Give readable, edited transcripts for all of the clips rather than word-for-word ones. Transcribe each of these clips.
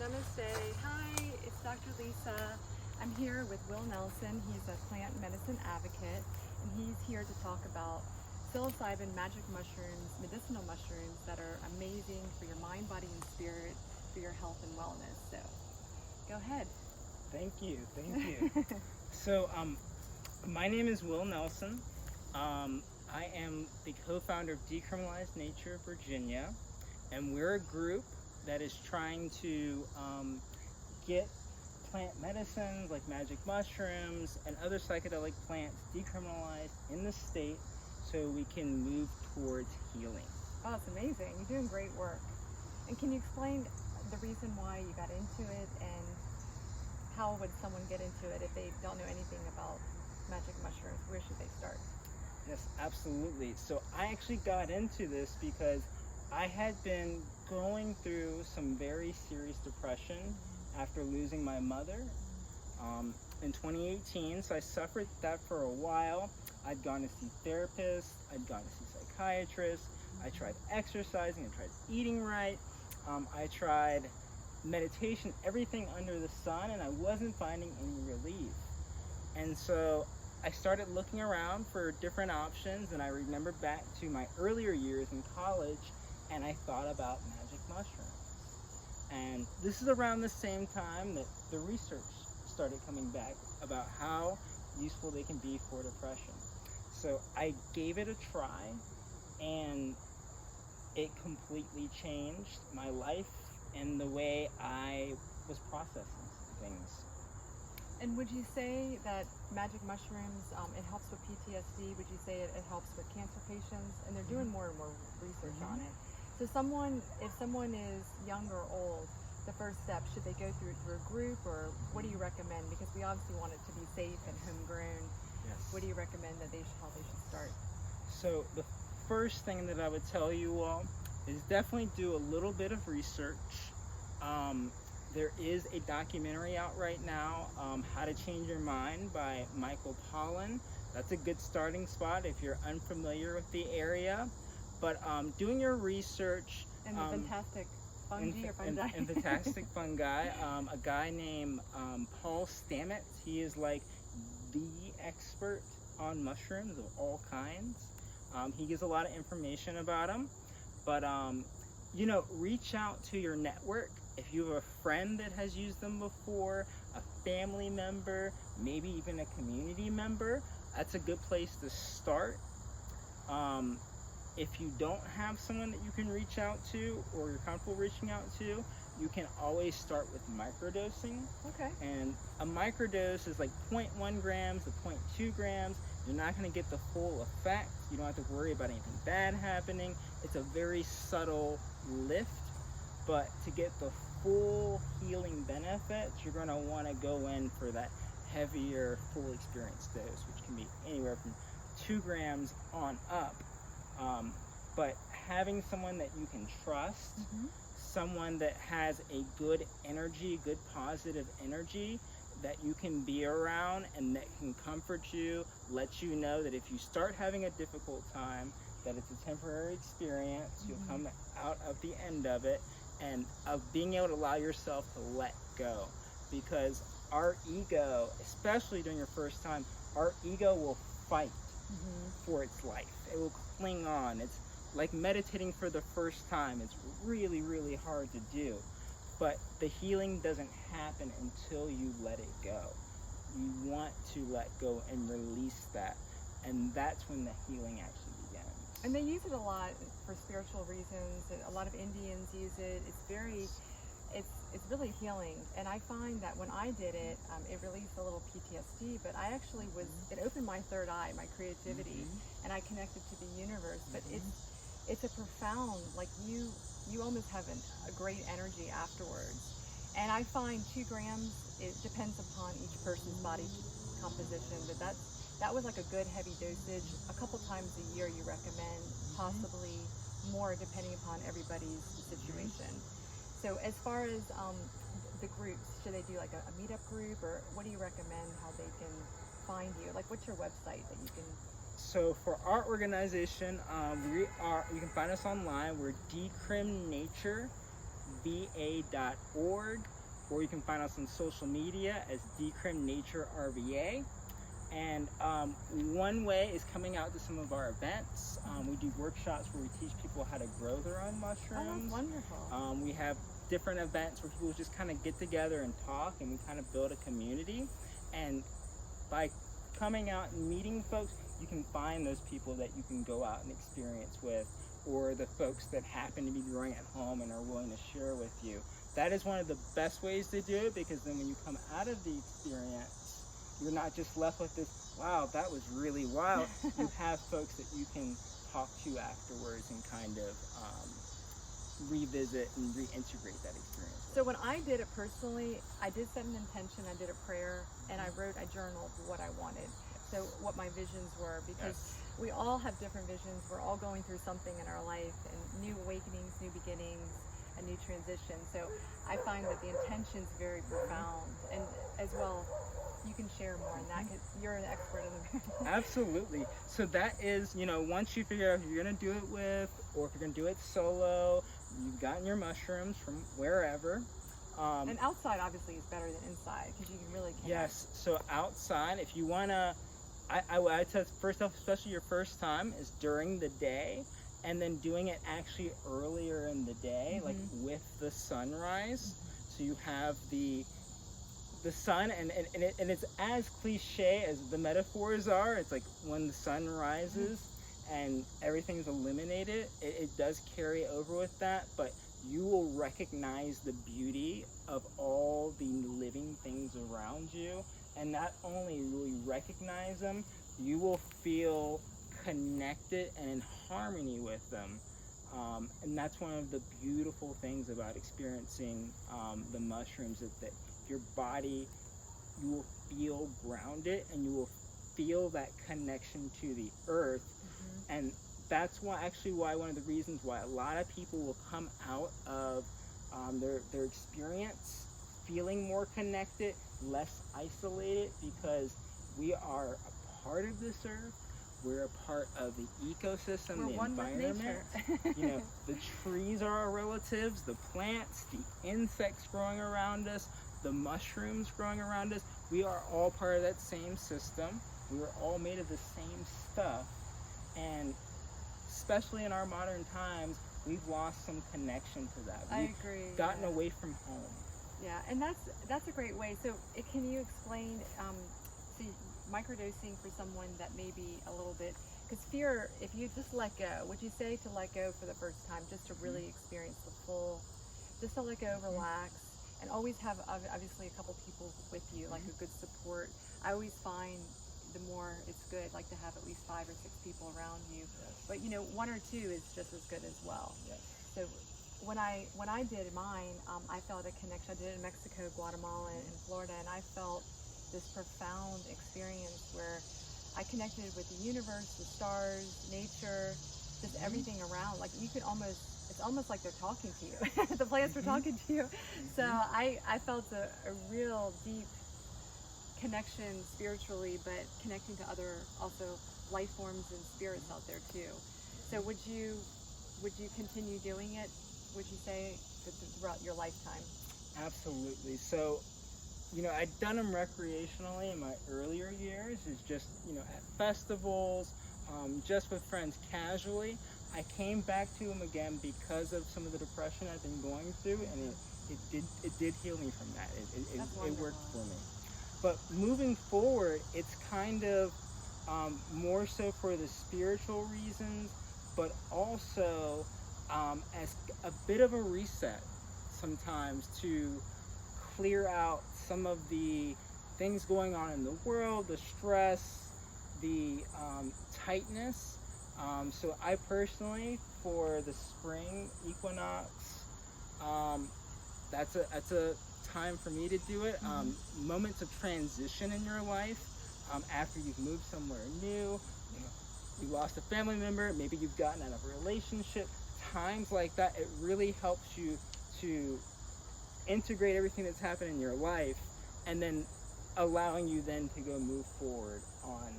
Namaste. Hi, it's Dr. Lisa. I'm here with Will Nelson. He's a plant medicine advocate, and he's here to talk about psilocybin magic mushrooms, medicinal mushrooms that are amazing for your mind, body, and spirit, for your health and wellness. So, go ahead. Thank you. So, my name is Will Nelson. I am the co-founder of Decrimnatureva Nature Virginia, and we're a group that is trying to get plant medicines like magic mushrooms and other psychedelic plants decriminalized in the state so we can move towards healing. Oh, it's amazing. You're doing great work. And can you explain the reason why you got into it, and how would someone get into it if they don't know anything about magic mushrooms? Where should they start? Yes, absolutely. So I actually got into this because I had been going through some very serious depression after losing my mother in 2018. So I suffered that for a while. I'd gone to see therapists, I'd gone to see psychiatrists, I tried exercising, I tried eating right, I tried meditation, everything under the sun, and I wasn't finding any relief. And so I started looking around for different options, and I remember back to my earlier years in college, and I thought about magic mushrooms. And this is around the same time that the research started coming back about how useful they can be for depression. So I gave it a try, and it completely changed my life and the way I was processing things. And would you say that magic mushrooms, it helps with PTSD? Would you say it helps with cancer patients? And they're doing more and more research on it. So if someone is young or old, the first step, should they go through a group, or what do you recommend? Because we obviously want it to be safe and homegrown. Yes. What do you recommend that how they should start? So the first thing that I would tell you all is definitely do a little bit of research. There is a documentary out right now, How to Change Your Mind by Michael Pollan. That's a good starting spot if you're unfamiliar with the area. But doing your research. And the fantastic fungi or fungi? And fantastic fungi. A guy named Paul Stamets, he is like the expert on mushrooms of all kinds. He gives a lot of information about them. But, reach out to your network. If you have a friend that has used them before, a family member, maybe even a community member, that's a good place to start. If you don't have someone that you can reach out to or you're comfortable reaching out to, you can always start with microdosing. Okay. And a microdose is like 0.1 grams to 0.2 grams. You're not going to get the full effect. You don't have to worry about anything bad happening. It's a very subtle lift, but to get the full healing benefits, you're going to want to go in for that heavier full experience dose, which can be anywhere from 2 grams on up. But having someone that you can trust, someone that has a good energy, good positive energy that you can be around and that can comfort you, let you know that if you start having a difficult time, that it's a temporary experience, you'll come out of the end of it, and of being able to allow yourself to let go. Because our ego, especially during your first time, our ego will fight for its life. It will cling on. It's like meditating for the first time. It's really, really hard to do. But the healing doesn't happen until you let it go. You want to let go and release that. And that's when the healing actually begins. And they use it a lot for spiritual reasons. A lot of Indians use it. It's really healing. And I find that when I did it, it released a little PTSD, but I actually it opened my third eye, my creativity, and I connected to the universe. But it's a profound, like you almost have a great energy afterwards. And I find 2 grams, it depends upon each person's body composition, but that was like a good heavy dosage. A couple times a year you recommend, possibly more depending upon everybody's situation. So as far as the groups, should they do like a meetup group, or what do you recommend how they can find you? Like, what's your website that you can? So for our organization, you can find us online. We're decrimnatureva decrimnatureva.org, or you can find us on social media as decrimnatureva. And one way is coming out to some of our events. We do workshops where we teach people how to grow their own mushrooms. Oh, that's wonderful. We have different events where people just kind of get together and talk, and we kind of build a community. And by coming out and meeting folks, you can find those people that you can go out and experience with, or the folks that happen to be growing at home and are willing to share with you. That is one of the best ways to do it, because then when you come out of the experience, you're not just left with this, wow, that was really wild. You have folks that you can talk to afterwards and kind of revisit and reintegrate that experience. So when I did it personally, I did set an intention, I did a prayer, and I journaled what I wanted. So what my visions were, because we all have different visions. We're all going through something in our life, and new awakenings, new beginnings, a new transition. So I find that the intention's very profound, and as well, you can share more on that because you're an expert in the Absolutely. So that is, once you figure out who you're going to do it with, or if you're going to do it solo, you've gotten your mushrooms from wherever. And outside obviously is better than inside, because you can really connect. Yes. So outside, if you want to, I tell first off, especially your first time, is during the day, and then doing it actually earlier in the day, like with the sunrise. So you have the sun, and it's as cliche as the metaphors are. It's like when the sun rises and everything's illuminated, it does carry over with that, but you will recognize the beauty of all the living things around you. And not only will you recognize them, you will feel connected and in harmony with them. And that's one of the beautiful things about experiencing the mushrooms, that your body, you will feel grounded, and you will feel that connection to the earth. And that's why one of the reasons why a lot of people will come out of their experience feeling more connected, less isolated, because we are a part of this earth. We're a part of the ecosystem, We're the one with environment. nature. The trees are our relatives, the plants, the insects growing around us, the mushrooms growing around us. We are all part of that same system. We are all made of the same stuff. And especially in our modern times, we've lost some connection to that. I We've agree. gotten away from home. Yeah, and that's a great way. So can you explain the microdosing for someone that may be a little bit, because fear, if you just let go, would you say to let go for the first time, just to really experience the full, just to let go, relax, and always have obviously a couple people with you, like a good support. I always find the more it's good, like to have at least 5 or 6 people around you. But 1 or 2 is just as good as well. So when I did mine, I felt a connection. I did it in Mexico, Guatemala, and Florida, and I felt this profound experience where I connected with the universe, the stars, nature, just everything around. Like it's almost like they're talking to you. The plants were talking to you. So I felt a real deep connection spiritually, but connecting to other also life forms and spirits out there too. So would you continue doing it, would you say, throughout your lifetime? Absolutely. So I'd done them recreationally in my earlier years, is just at festivals, just with friends casually. I came back to them again because of some of the depression I've been going through, and it did heal me from that. It worked for me. But moving forward, it's kind of more so for the spiritual reasons, but also as a bit of a reset sometimes, to clear out some of the things going on in the world, the stress, the tightness. So I personally, for the spring equinox, that's a time for me to do it. Moments of transition in your life, after you've moved somewhere new, you lost a family member, maybe you've gotten out of a relationship, times like that, it really helps you to integrate everything that's happened in your life, and then allowing you then to go move forward on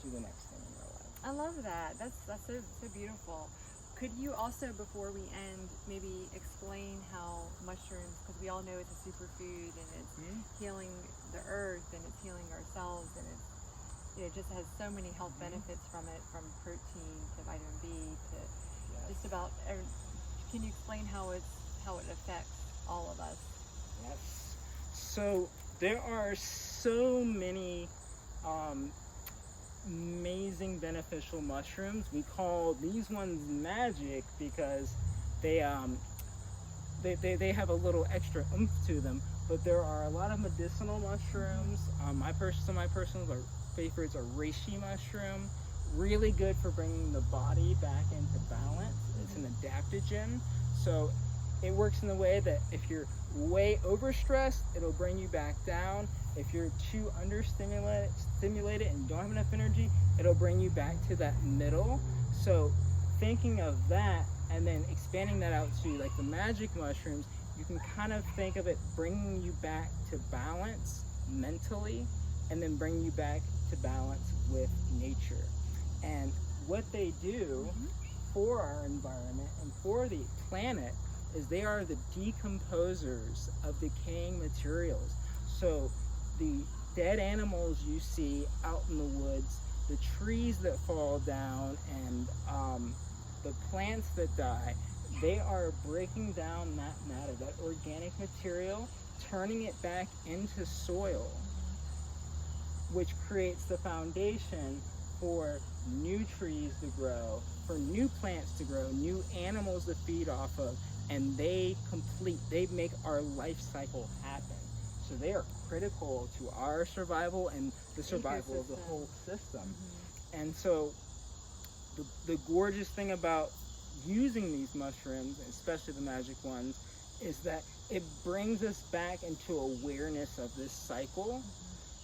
to the next thing in your life. I love that. That's so beautiful. Could you also, before we end, maybe explain how mushrooms, because we all know it's a superfood and it's healing the earth and it's healing ourselves, and it's, you know, just has so many health benefits from it, from protein to vitamin B to just about. Can you explain how it affects all of us? Yes. So there are so many amazing beneficial mushrooms. We call these ones magic because they have a little extra oomph to them. But there are a lot of medicinal mushrooms. My personal favorites are reishi mushroom. Really good for bringing the body back into balance. It's an adaptogen, so it works in the way that if you're way overstressed, it'll bring you back down. If you're too stimulated and don't have enough energy, it'll bring you back to that middle. So thinking of that and then expanding that out to like the magic mushrooms, you can kind of think of it bringing you back to balance mentally and then bring you back to balance with nature. And what they do for our environment and for the planet is they are the decomposers of decaying materials. So the dead animals you see out in the woods, the trees that fall down, and the plants that die, they are breaking down that matter, that organic material, turning it back into soil, which creates the foundation for new trees to grow, for new plants to grow, new animals to feed off of, and they make our life cycle happen. So they are critical to our survival and the survival of the whole system. And so the gorgeous thing about using these mushrooms, especially the magic ones, is that it brings us back into awareness of this cycle.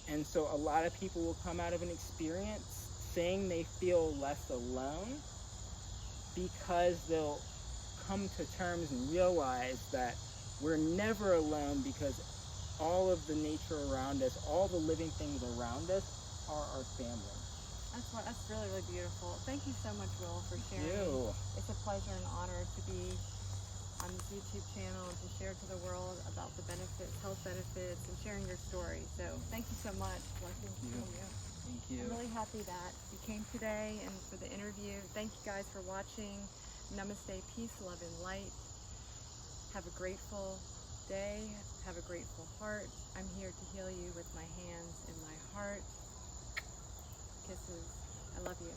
And so a lot of people will come out of an experience saying they feel less alone because they'll come to terms and realize that we're never alone, because all of the nature around us, all the living things around us are our family. That's really, really beautiful. Thank you so much, Will, for sharing. It's a pleasure and honor to be on this YouTube channel and to share to the world about the benefits, health benefits, and sharing your story. So thank you so much. Blessings to you. Thank you. I'm really happy that you came today and for the interview. Thank you guys for watching. Namaste, peace, love, and light. Have a grateful day. Have a grateful heart. I'm here to heal you with my hands and my heart. Kisses. I love you.